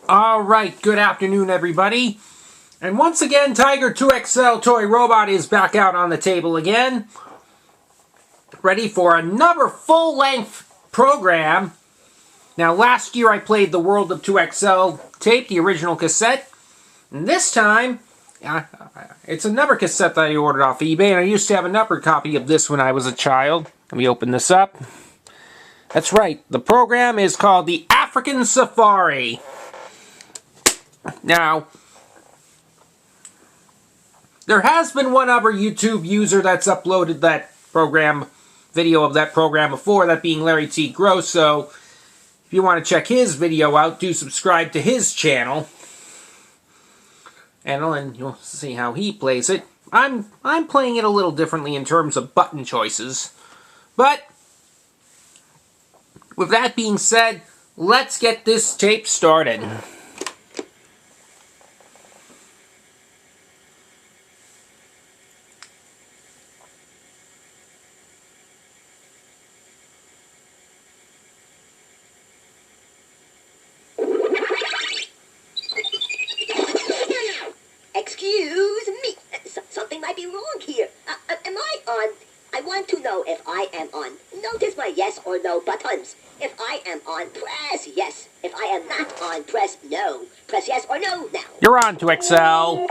Alright, good afternoon everybody. And once again, Tiger 2XL Toy Robot is back out on the table again. Ready for another full-length program. Now last year I played the World of 2XL tape, the original cassette. And this time, it's another cassette that I ordered off eBay. And I used to have another copy of this when I was a child. Let me open this up. That's right, the program is called the African Safari. Now, there has been one other YouTube user that's uploaded that program, video of that program before, that being Larry T. Gross, so if you want to check his video out, do subscribe to his channel. And you'll see how he plays it. I'm playing it a little differently in terms of button choices. But, with that being said, let's get this tape started. Excuse me. Something might be wrong here. Am I on? I want to know if I am on. Notice my yes or no buttons. If I am on, press yes. If I am not on, press no. Press yes or no now. You're on to Excel.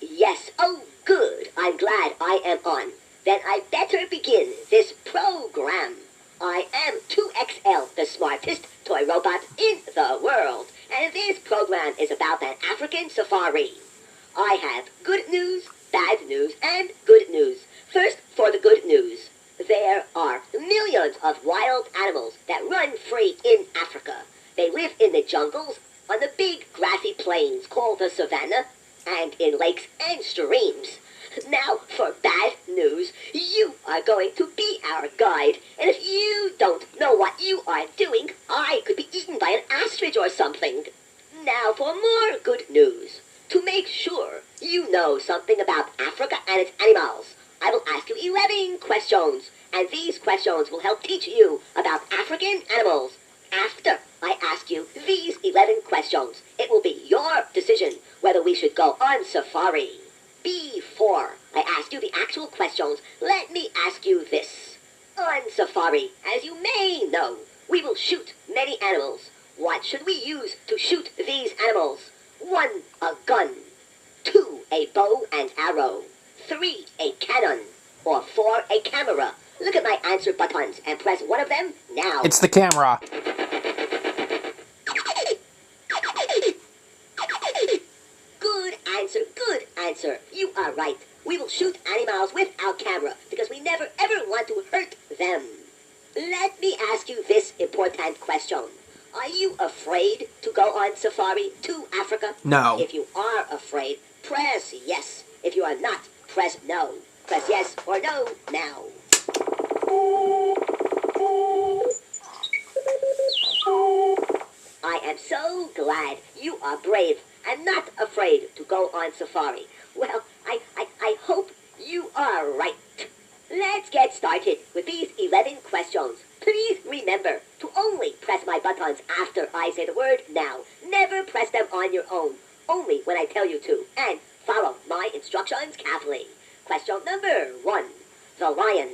Yes. Oh, good. I'm glad I am on. Then I better begin this program. I am 2XL, the smartest toy robot in the world. And this program is about an African safari. I have good news, bad news, and good news. First, for the good news. There are millions of wild animals that run free in Africa. They live in the jungles, on the big grassy plains called the savannah, and in lakes and streams. Now, for bad news, you are going to be our guide. And if you don't know what you are doing, I could be eaten by an ostrich or something. Now, for more good news. To make sure you know something about Africa and its animals, I will ask you 11 questions. And these questions will help teach you about African animals. After I ask you these 11 questions, it will be your decision whether we should go on safari. Before I ask you the actual questions, let me ask you this. On safari, as you may know, we will shoot many animals. What should we use to shoot these animals? 1, a gun. 2, a bow and arrow. 3, a cannon. Or 4, a camera. Look at my answer buttons and press one of them now. It's the camera. Good answer. You are right. We will shoot animals with our camera because we never ever want to hurt them. Let me ask you this important question. Are you afraid to go on safari to Africa? No. If you are afraid, press yes. If you are not, press no. Press yes or no now. I am so glad you are brave and not afraid to go on safari. Well, I hope you are right. Let's get started with these 11 questions. Please remember to only press my buttons after I say the word now. Never press them on your own, only when I tell you to. And follow my instructions carefully. Question number 1. The lion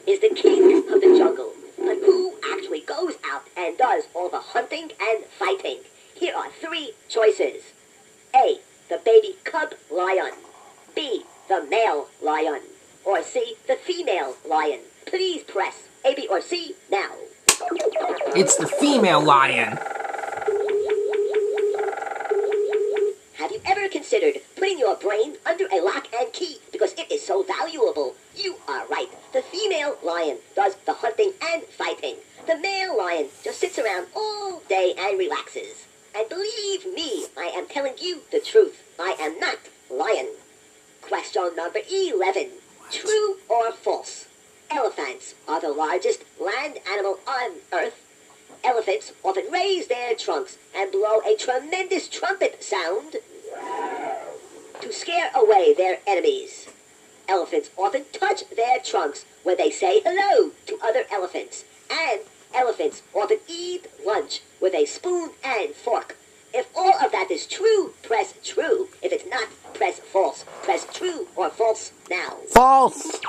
is the king of the jungle, but who actually goes out and does all the hunting and fighting? Here are 3 choices. A, the baby cub lion. B, the male lion. Or C, the female lion. Please press A, B, or C now. It's the female lion. Have you ever considered putting your brain under a lock and key because it is so valuable? You are right. The female lion does the hunting and fighting. The male lion just sits around all day and relaxes. And believe me, I am telling you the truth. I am not lion. Question number 11. True or false? Elephants are the largest land animal on Earth. Elephants often raise their trunks and blow a tremendous trumpet sound to scare away their enemies. Elephants often touch their trunks when they say hello to other elephants. And elephants often eat lunch with a spoon and fork. If all of that is true, press true. If it's not, press false. Press true or false now. False!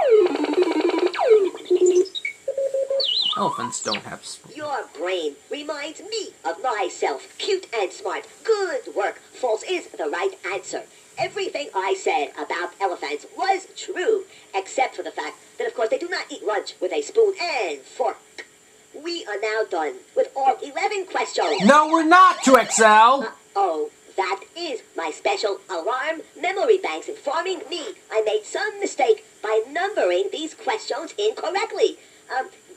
Elephants don't have spoons. Your brain reminds me of myself. Cute and smart. Good work. False is the right answer. Everything I said about elephants was true, except for the fact that, of course, they do not eat lunch with a spoon and fork. We are now done with all 11 questions. No, we're not, 2XL! Oh, that is my special alarm. Memory banks informing me I made some mistake by numbering these questions incorrectly.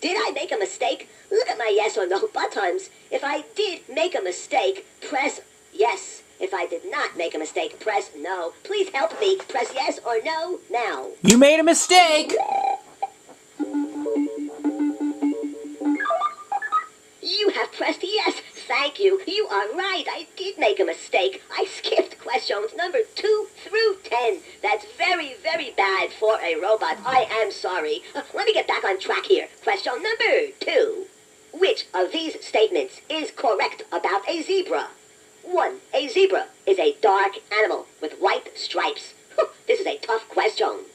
Did I make a mistake? Look at my yes or no buttons. If I did make a mistake, press yes. If I did not make a mistake, press no. Please help me. Press yes or no now. You made a mistake! You have pressed yes. Thank you. You are right. I did make a mistake. I skipped questions number 2 through 10. That's very, very bad for a robot. I am sorry. Let me get back on track here. Question number 2. Which of these statements is correct about a zebra? 1. A zebra is a dark animal with white stripes. This is a tough question.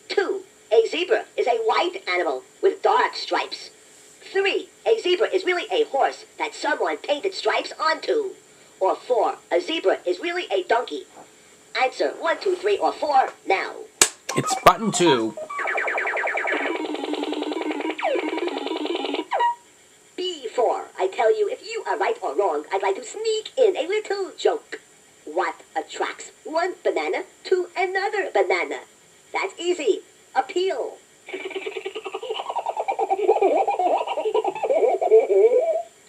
2. A zebra is a white animal with dark stripes. 3. A zebra is really a horse that someone painted stripes onto. Or 4. A zebra is really a donkey. Answer 1, 2, 3, or 4 now. It's button 2. Before I tell you if you are right or wrong, I'd like to sneak in a little joke. What attracts one banana to another banana? That's easy. Appeal.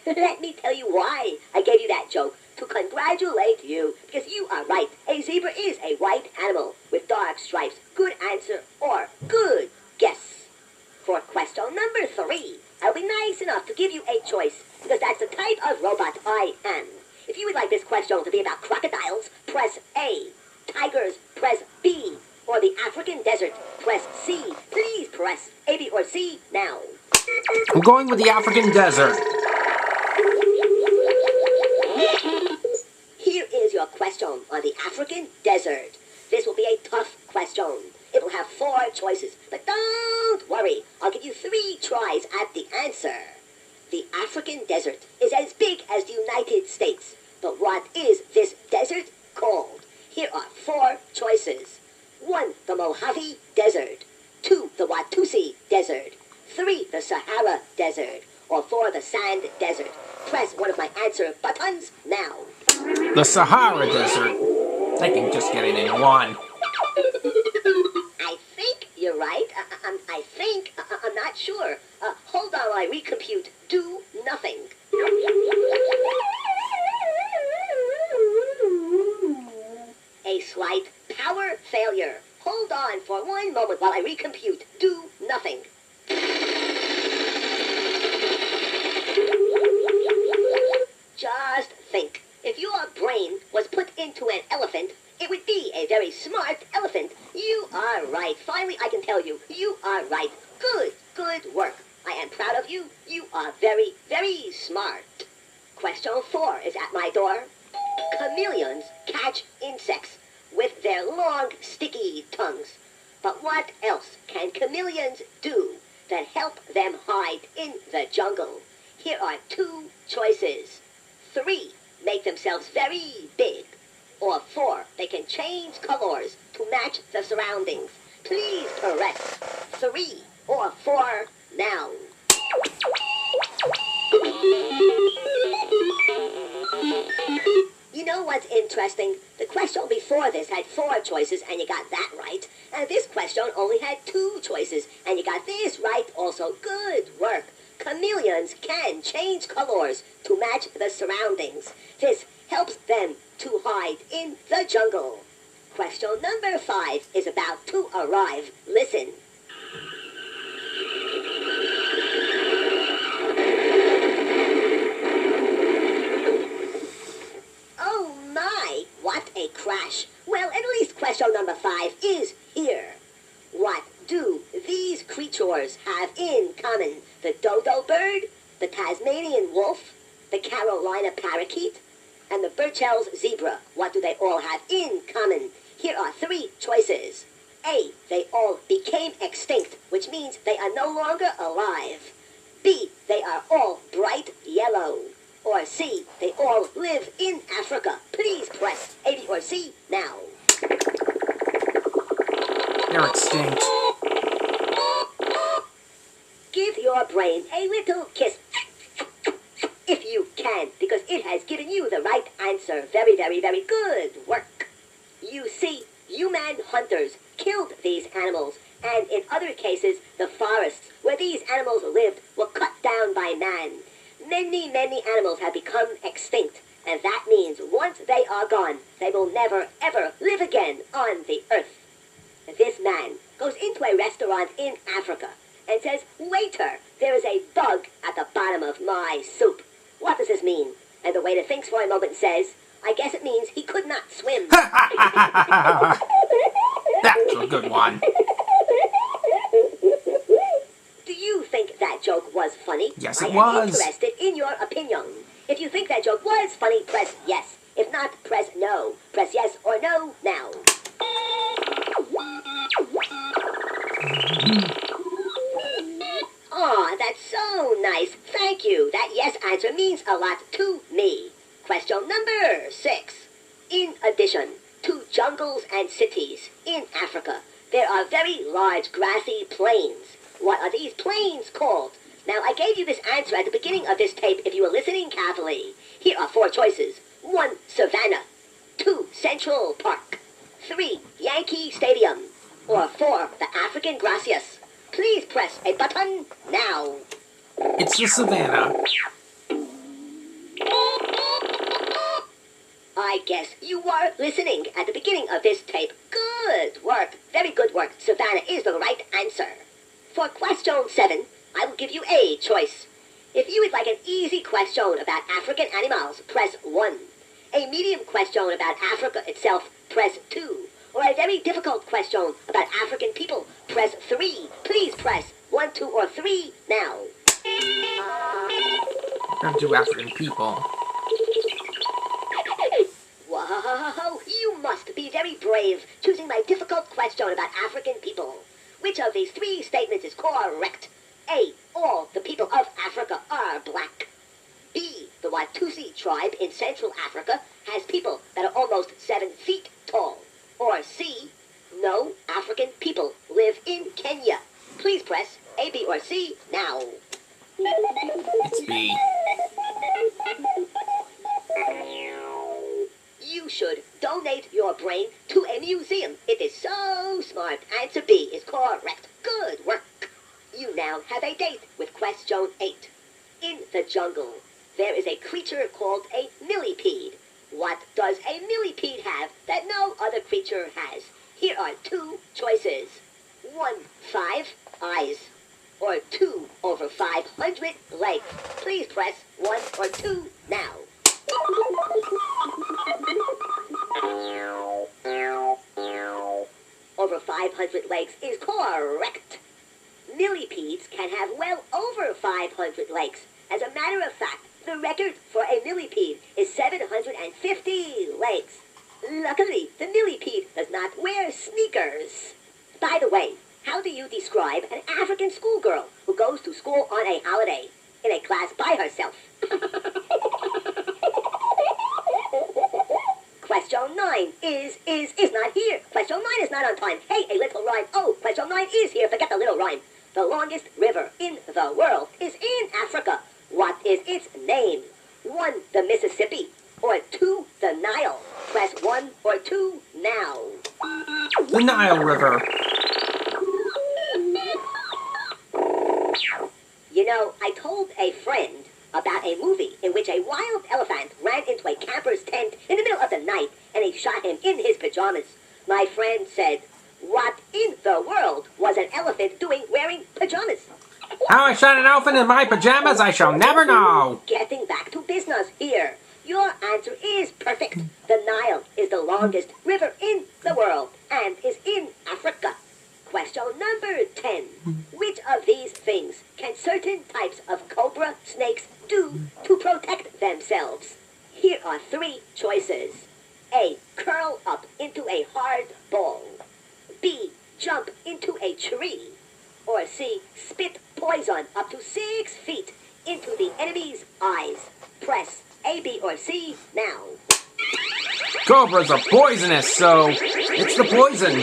Let me tell you why I gave you that joke. To congratulate you, because you are right. A zebra is a white animal with dark stripes. Good answer or good guess. For question number 3, I'll be nice enough to give you a choice, because that's the type of robot I am. If you would like this question to be about crocodiles, press A. Tigers, press B. Or the African desert, press C. Please press A, B, or C now. I'm going with the African desert. Here is your question on the African desert. This will be a tough question. It will have 4 choices, but don't worry. I'll give you 3 tries at the answer. The African desert is as big as the United States. But what is this desert called? Here are 4 choices. 1. The Mojave Desert. 2. The Watusi Desert. 3. The Sahara Desert. Or 4. The Sand Desert. Press one of my answer buttons now. The Sahara Desert. I can just get it in one. I think you're right. I'm not sure. Hold on while I recompute. Do nothing. A slight power failure. Hold on for one moment while I recompute. Do nothing. Just think. If your brain was put into an elephant, it would be a very smart elephant. You are right. Finally, I can tell you, you are right. Good work. I am proud of you. You are very, very smart. Question 4 is at my door. Chameleons catch insects with their long, sticky tongues. But what else can chameleons do that help them hide in the jungle? Here are 2 choices. 3, make themselves very big. Or 4, they can change colors to match the surroundings. Please press 3 or 4 now. You know what's interesting? The question before this had 4 choices and you got that right. And this question only had 2 choices and you got this right also. Good work. Chameleons can change colors to match the surroundings. This helps them to hide in the jungle. Question number 5 is about to arrive. Listen. Oh my, what a crash. Well, at least question number 5 is here. What do these creatures have in common? The dodo bird, the Tasmanian wolf, the Carolina parakeet, and the Burchell's zebra. What do they all have in common? Here are 3 choices. A, they all became extinct, which means they are no longer alive. B, they are all bright yellow. Or C, they all live in Africa. Please press A, B, or C now. They're extinct. Give your brain a little kiss. If you can, because it has given you the right answer. Very, very, very good work. You see, human hunters killed these animals, and in other cases, the forests where these animals lived were cut down by man. Many, many animals have become extinct, and that means once they are gone, they will never, ever live again on the earth. This man goes into a restaurant in Africa and says, "Waiter, there is a bug at the bottom of my soup. What does this mean?" And the waiter thinks for a moment and says, "I guess it means he could not swim." That's a good one. Do you think that joke was funny? Yes, it I am was. interested in your opinion. If you think that joke was funny, press yes. If not, press no. Press yes or no now. Aw, that's so nice. Thank you. That yes answer means a lot to me. Question number 6. In addition to jungles and cities in Africa, there are very large grassy plains. What are these plains called? Now, I gave you this answer at the beginning of this tape if you were listening carefully. Here are 4 choices. 1, Savannah. 2, Central Park. 3, Yankee Stadium. Or 4, the African Gracias. Please press a button now. It's the savannah. I guess you were listening at the beginning of this tape. Good work. Very good work. Savannah is the right answer. For question 7, I will give you a choice. If you would like an easy question about African animals, press 1. A medium question about Africa itself, press 2. Or a very difficult question about African people, press 3. Please press 1, 2, or 3 now. I'm to African people. Whoa, you must be very brave choosing my difficult question about African people. Which of these 3 statements is correct? A, all the people of Africa are black. B, the Watusi tribe in Central Africa has people that are almost 7 feet tall. Or C, no African people live in Kenya. Please press A, B, or C now. It's B. You should donate your brain to a museum. It is so smart. Answer B is correct. Good work. You now have a date with question 8. In the jungle, there is a creature called a millipede. What does a millipede have that no other creature has? Here are 2 choices. 1, 5 eyes. Or 2 over 500 legs. Please press 1 or 2 now. Over 500 legs is correct. Millipedes can have well over 500 legs. As a matter of fact, the record for a millipede is 750 legs. Luckily, the millipede does not wear sneakers. By the way, how do you describe an African schoolgirl who goes to school on a holiday in a class by herself? Question 9 is not here. Question 9 is not on time. Hey, a little rhyme. Oh, question 9 is here. Forget the little rhyme. The longest river in the world is in Africa. What is its name? 1, the Mississippi. Or 2, the Nile. Press 1 or 2 now. The Nile River. You know, I told a friend about a movie in which a wild elephant ran into a camper's tent in the middle of the night and he shot him in his pajamas. My friend said, "What in the world was an elephant doing wearing pajamas?" How I shot an elephant in my pajamas, I shall never know. Getting back to business here. Your answer is perfect. The Nile is the longest river in the world and is in Africa. Question number 10. Which of these things can certain types of cobra snakes do to protect themselves? Here are three choices. A. Curl up into a hard ball. B. Jump into a tree. Or C. Spit poison up to 6 feet into the enemy's eyes. Press A, B, or C now. Cobras are poisonous, so it's the poison.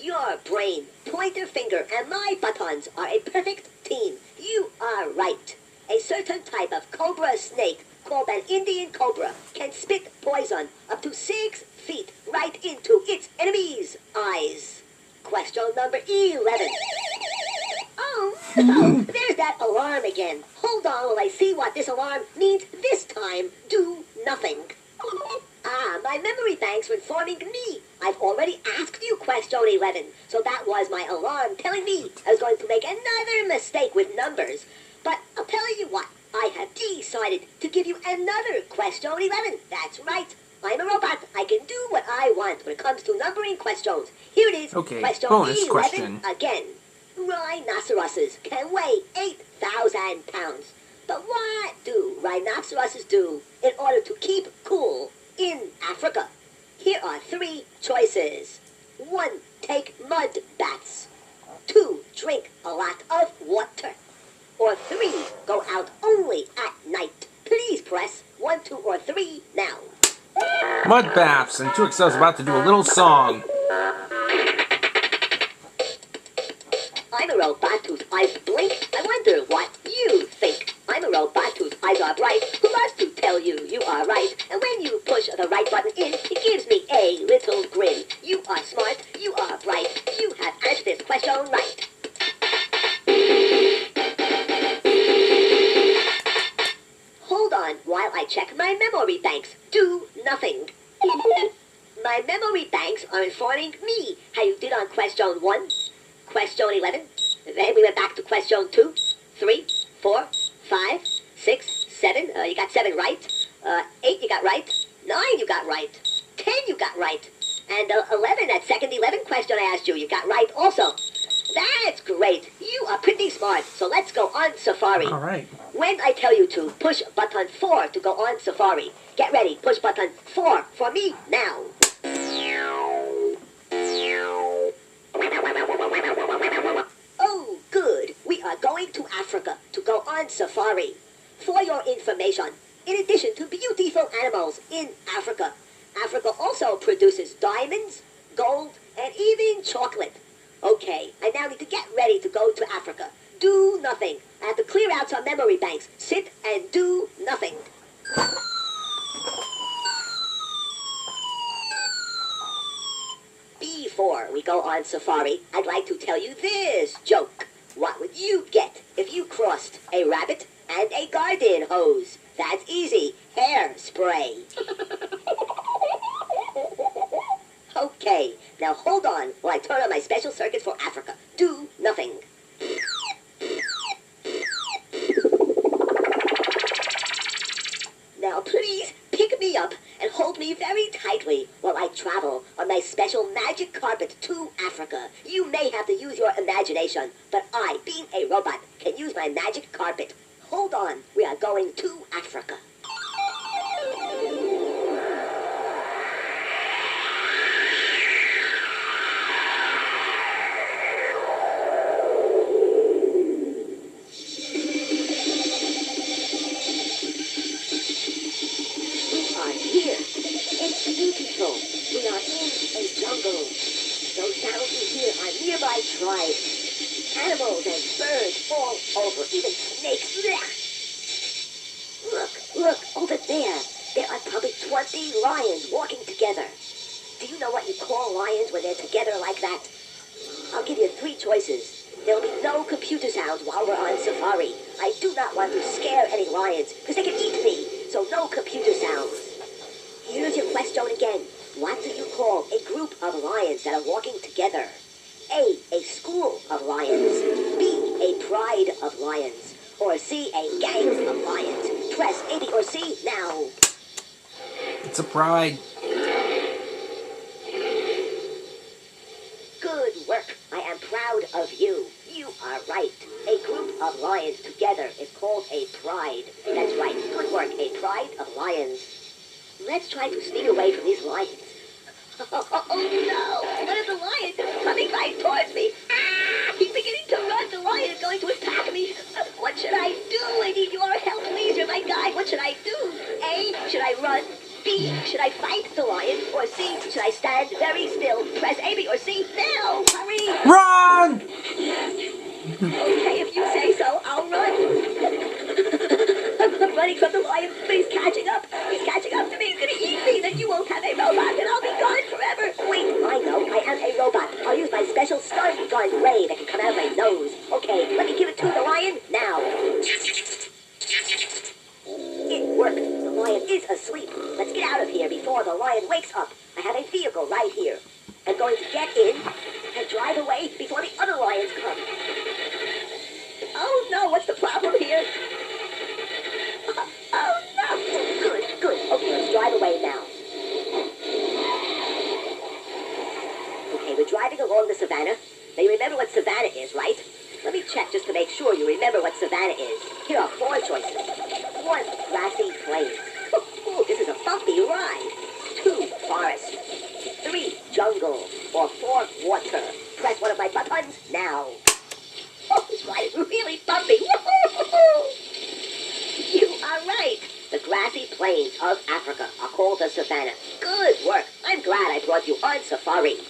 Your brain, pointer finger, and my buttons are a perfect team. You are right. A certain type of cobra snake called an Indian cobra can spit poison up to 6 feet right into its enemy's eyes. Question number 11. Oh, no, there's that alarm again. Hold on while I see what this alarm means this time. Do nothing. Ah, my memory banks were informing me. I've already asked you question 11, so that was my alarm telling me I was going to make another mistake with numbers. But I'll tell you what, I have decided to give you another question 11. That's right. I'm a robot. I can do what I want when it comes to numbering questions. Here it is. Okay, question bonus 11 question. again. Rhinoceroses can weigh 8,000 pounds. But what do rhinoceroses do in order to keep cool in Africa? Here are three choices. 1. Take mud baths. 2. Drink a lot of water. Or 3. Go out only at night. Please press 1, 2, or 3 now. Mud baths, and 2XL's about to do a little song. I'm a robot whose eyes blink. I wonder what you think. I'm a robot whose eyes are bright, who loves to tell you you are right. And when you push the right button in, it gives me a little grin. You are smart, you are bright, you have answered this question right. Hold on while I check my memory banks. Do nothing. My memory banks are informing me how you did on question 1, question 11, then we went back to question 2, 3, 4, 5, 6, 7, you got 7 right, 8 you got right, 9 you got right, 10 you got right, and 11, that second 11 question I asked you, you got right also. That's great. You are pretty smart, so let's go on Safari. All right. When I tell you to push button 4 to go on Safari, get ready, push button 4 for me now. Oh, good. We are going to Africa to go on safari. For your information, in addition to beautiful animals in Africa, Africa also produces diamonds, gold, and even chocolate. Okay, I now need to get ready to go to Africa. Do nothing. I have to clear out some memory banks. Sit and do nothing. Before we go on safari, I'd like to tell you this joke. What would you get if you crossed a rabbit and a garden hose? That's easy. Hairspray. Okay, now hold on while I turn on my special circuits for Africa. Do nothing. Now please pick me up and hold me very tightly while I travel on my special magic carpet to Africa. You may have to use your imagination, but I, being a robot, can use my magic carpet. Hold on, we are going to Africa. Nearby tribes, animals and birds all over, even snakes. Look, over there. There are probably 20 lions walking together. Do you know what you call lions when they're together like that? I'll give you 3 choices. There will be no computer sounds while we're on safari. I do not want to scare any lions, because they can eat me, so no computer sounds. Here's your question again. What do you call a group of lions that are walking together? A school of lions. B, a pride of lions. Or C, a gang of lions. Press A, B, or C now. It's a pride. Good of you. You are right. A group of lions together is called a pride. That's right. Good work. A pride of lions. Let's try to sneak away from these lions. Oh no! One of the lions is coming right towards me. Ah! He's beginning to run. The lion is going to attack me. What should I do? I need your help, please. You're my guide. What should I do? A, should I run? B, should I fight the lion? Or C, should I stand very still? Press A, B, or C. Now! Hurry! Run! Okay, if you say so, I'll run. I'm running from the lion, but he's catching up. He's catching up to me. He's going to eat me. Then you won't have a robot, and I'll be gone forever. Wait, I know. I am a robot. I'll use my special stun gun ray that can come out of my nose. Okay, let me give it to the lion now. It worked. The lion is asleep. Let's get out of here before the lion wakes up. I have a vehicle right here. I'm going to get in and drive away before the other lions come. Oh no, what's the problem here? Oh no! Good, good. Okay, let's drive away now. Okay, we're driving along the savannah. Now you remember what savannah is, right? Let me check just to make sure you remember what savannah is. Here are 4 choices. 1, grassy plain. Ooh, this is a bumpy ride. 2, forest. 3, jungle. Or 4, water. Press one of my buttons now. Oh, this ride is really bumpy. You are right. The grassy plains of Africa are called the savannah. Good work. I'm glad I brought you on safari.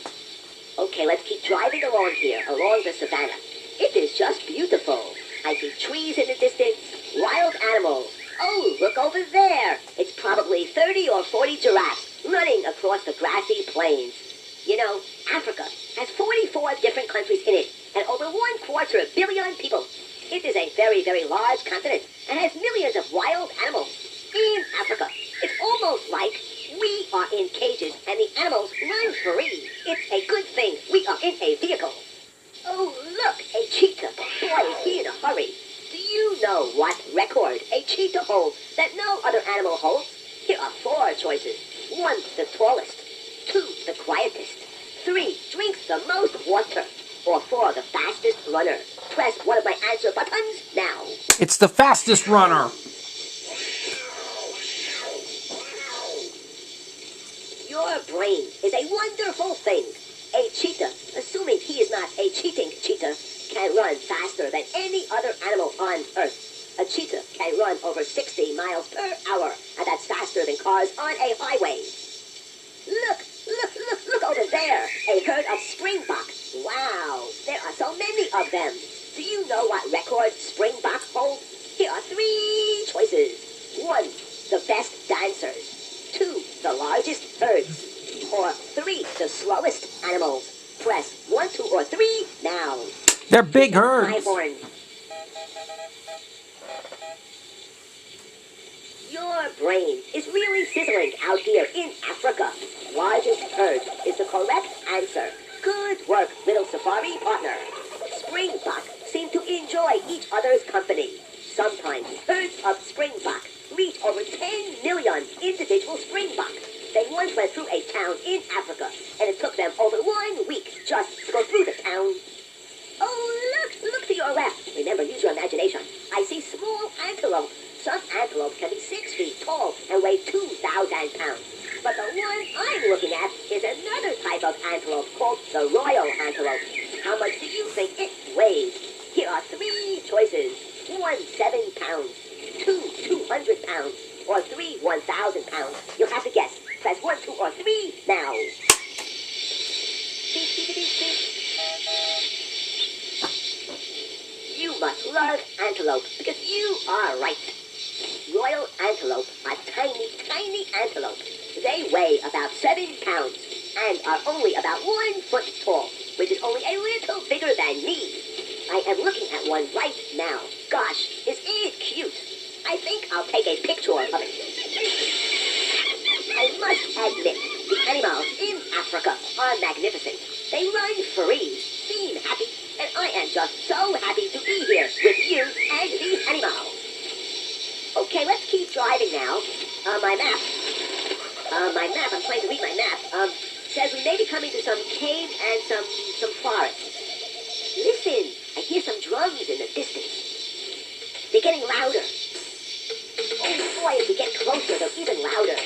Okay, let's keep driving along here, along the savannah. It is just beautiful. I see trees in the distance, wild animals. Oh, look over there. It's probably 30 or 40 giraffes running across the grassy plains. You know, Africa has 44 different countries in it and over 1/4 billion people. It is a very, very large continent and has millions of wild animals. In Africa, it's almost like we are in cages and the animals run free. It's a good thing we are in a vehicle. Oh, look, a cheetah. Boy, is he in a hurry. Do you know what record a cheetah holds that no other animal holds? Here are 4 choices. 1, the tallest. 2, the quietest. 3, drinks the most water. Or 4, the fastest runner. Press one of my answer buttons now. It's the fastest runner. Your brain is a wonderful thing. A cheetah, assuming he is not a cheating cheetah, can run faster than any other animal on Earth. A cheetah can run over 60 miles per hour, and that's faster than cars on a highway. Look over there, a herd of springboks. Wow, there are so many of them. Do you know what record springboks hold? Here are 3 choices. 1, the best dancers. 2, the largest herds. Or 3, the slowest animals. Press 1, 2, or 3 now. They're big herds. My horn. Your brain is really sizzling out here in Africa. Largest herd is the correct answer. Good work, little safari partner. Springbok seem to enjoy each other's company. Sometimes herds of springbok reach over 10 million individual springbok. They once went through a town in Africa, and it took them over 1 week just to go through the town. Oh, look to your left. Remember, use your imagination. I see small antelope. Some antelope can be 6 feet tall and weigh 2,000 pounds. But the one I'm looking at is another type of antelope called the royal antelope. How much do you think it weighs? Here are 3 choices. 1, 7 pounds. 2, 200 pounds. Or 3, 1,000 pounds. You'll have to guess. Press 1, 2, or 3 now. Beep, beep, beep, beep. You must love antelope because you are right. Royal antelope are tiny, tiny antelope. They weigh about 7 pounds and are only about 1 foot tall, which is only a little bigger than me. I am looking at one right now. Gosh, is it cute? I think I'll take a picture of it. I must admit, the animals in Africa are magnificent. They run free, seem happy, and I am just so happy to be here with you and these animals. Okay, let's keep driving now. My map, I'm trying to read my map, says we may be coming to some cave and some forest. Listen, I hear some drums in the distance. They're getting louder. Oh boy, as we get closer, they're even louder.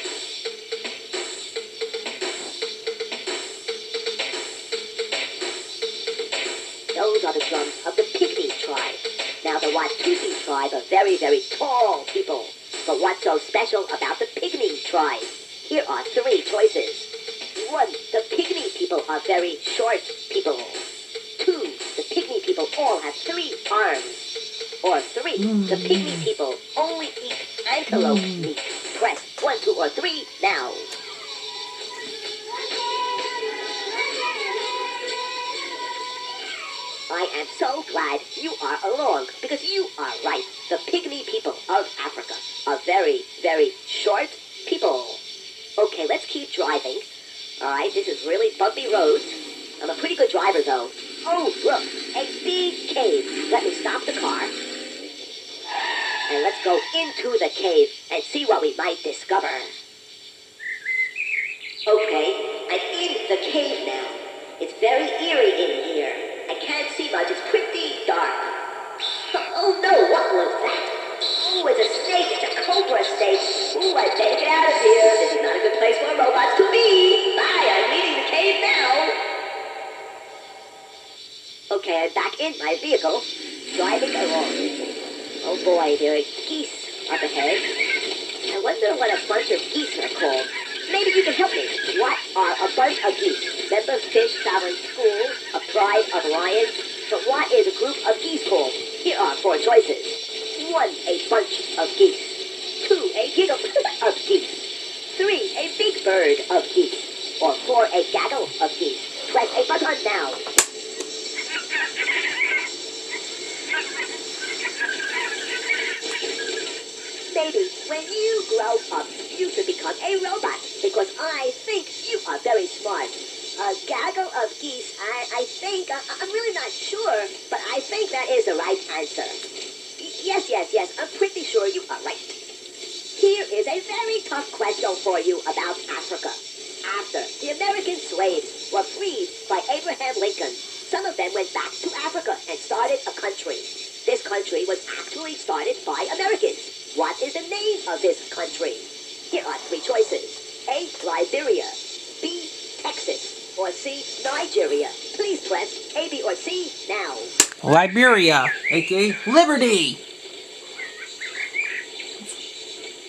Those are the drums of the Pygmy tribe. Now the Watusi tribe are very, very tall people. But what's so special about the Pygmy tribe? Here are 3 choices. 1, the Pygmy people are very short people. 2, the Pygmy people all have 3 arms. Or 3, the Pygmy people only eat antelope meat. Press 1, 2, or 3 now. I am so glad you are along, because you are right. The Pygmy people of Africa are very, very short people. Okay, let's keep driving. Alright, this is really bumpy roads. I'm a pretty good driver, though. Oh, look, a big cave. Let me stop the car. And let's go into the cave and see what we might discover. Okay, I'm in the cave now. It's very eerie in here. I can't see much. It's pretty dark. Oh no, what was that? Oh, it's a snake. It's a cobra snake. Ooh, I better get out of here. This is not a good place for robots to be. Bye, I'm leaving the cave now. Okay, I'm back in my vehicle, driving along. Oh boy, there are geese up ahead. I wonder what a bunch of geese are called. Maybe you can help me. What are a bunch of geese? Remember fish traveling school? A pride of lions? But what is a group of geese called? Here are 4 choices. 1, a bunch of geese. 2, a giggle of geese. 3, a big bird of geese. Or 4, a gaggle of geese. Press a button now. Maybe when you grow up, you should become a robot, because I think you are very smart. A gaggle of geese, I think, I'm really not sure, but I think that is the right answer. Yes, I'm pretty sure you are right. Here is a very tough question for you about Africa. After the American slaves were freed by Abraham Lincoln, some of them went back to Africa and started a country. This country was actually started by Americans. What is the name of this country? Here are 3 choices. A, Liberia. B, Texas. Or C, Nigeria. Please press A, B, or C now. Liberia, aka Liberty.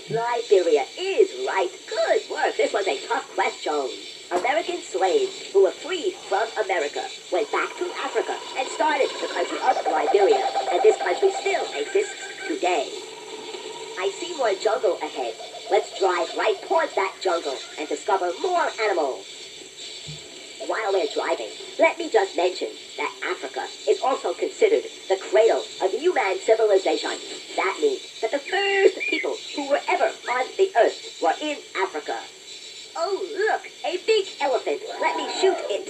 Liberia is right. Good work. This was a tough question. American slaves who were freed from America went back to Africa and started the country of Liberia. And this country still exists today. I see more jungle ahead. Let's drive right towards that jungle and discover more animals. While we're driving, let me just mention that Africa is also considered the cradle of human civilization. That means that the first people who were ever on the earth were in Africa. Oh, look, a big elephant. Let me shoot it.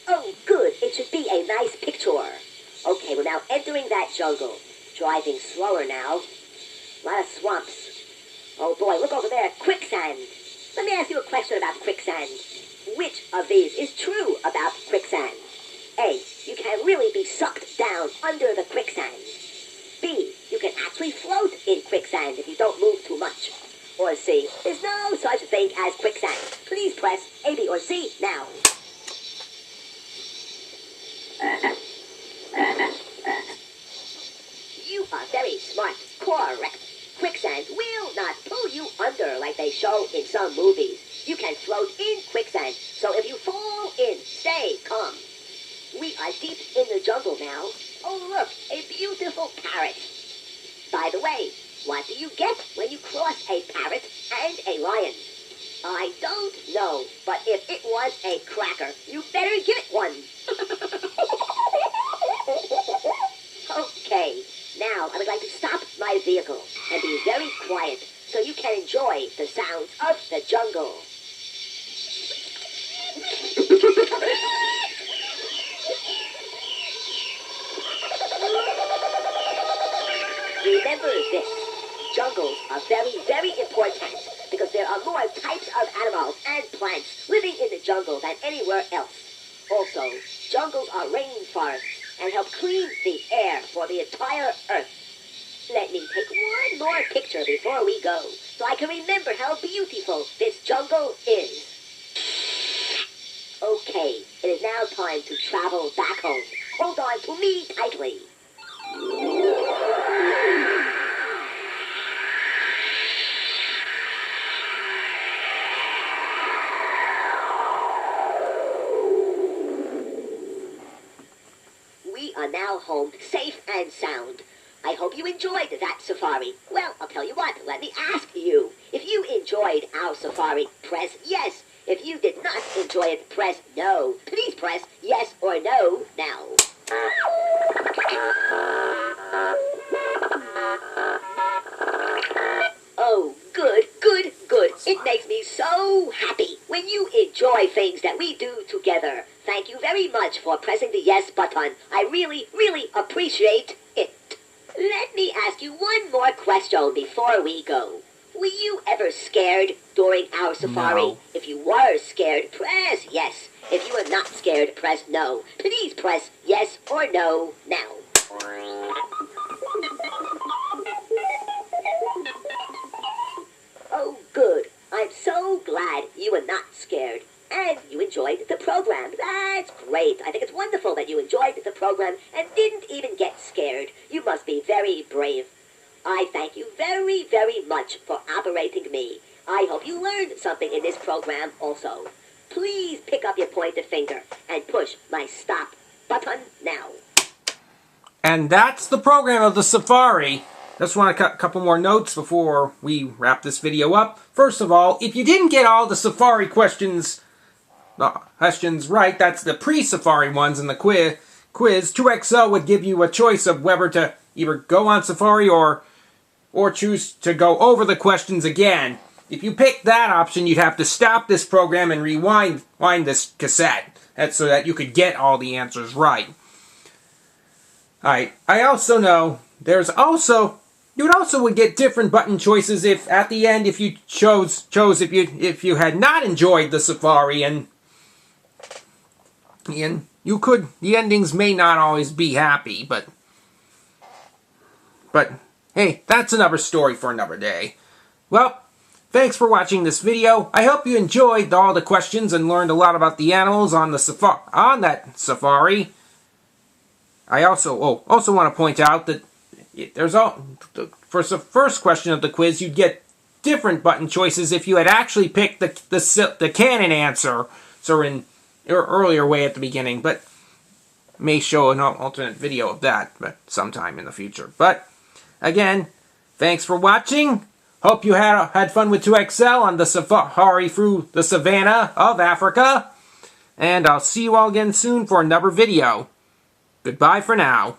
Oh, good. It should be a nice picture. Okay, we're now entering that jungle. Driving slower now. A lot of swamps. Oh boy, look over there. Quicksand. Let me ask you a question about quicksand. Which of these is true about quicksand? A, you can really be sucked down under the quicksand. B, you can actually float in quicksand if you don't move too much. Or C, there's no such thing as quicksand. Please press A, B, or C now. You are very smart. Correct. Quicksand will not pull you under like they show in some movies. You can float in quicksand, so if you fall in, stay calm. We are deep in the jungle now. Oh look, a beautiful parrot. By the way, what do you get when you cross a parrot and a lion? I don't know, but if it was a cracker, you better give it one. Okay, now I would like to stop my vehicle and be very quiet so you can enjoy the sounds of the jungle. Remember this. Jungles are very, very important because there are more types of animals and plants living in the jungle than anywhere else. Also, Jungles are rainforests and help clean the air for the entire Earth. Let me take one more picture before we go, so I can remember how beautiful this jungle is. Okay, it is now time to travel back home. Hold on to me tightly. We are now home, safe and sound. I hope you enjoyed that safari. Well, I'll tell you what, let me ask you. If you enjoyed our safari, press yes. If you did not enjoy it, press no. Please press yes or no now. Oh, good, good, good. It makes me so happy when you enjoy things that we do together. Thank you very much for pressing the yes button. I really, really appreciate it. Let me ask you one more question before we go. Were you ever scared during our safari? No. If you were scared, press yes. If you are not scared, press no. Please press yes or no now. Oh, good. I'm so glad you were not scared. And you enjoyed the program. That's great. I think it's wonderful that you enjoyed the program and didn't even get scared. You must be very brave. I thank you very, very much for operating me. I hope you learned something in this program also. Please pick up your pointed finger and push my stop button now. And that's the program of the safari. Just want to cut a couple more notes before we wrap this video up. First of all, if you didn't get all the safari questions right, that's the pre-safari ones in the quiz, 2XL would give you a choice of whether to either go on safari or choose to go over the questions again. If you pick that option, you'd have to stop this program and rewind this cassette. That's so that you could get all the answers right. Alright, I also know you would get different button choices if at the end if you chose if you had not enjoyed the safari and you could, the endings may not always be happy, but hey, that's another story for another day. Well, thanks for watching this video. I hope you enjoyed all the questions and learned a lot about the animals on that safari. I also want to point out that for the first question of the quiz, you'd get different button choices if you had actually picked the canon answer. So in earlier way at the beginning, but may show an alternate video of that, but sometime in the future. But again, thanks for watching. Hope you had fun with 2XL on the safari through the savannah of Africa. And I'll see you all again soon for another video. Goodbye for now.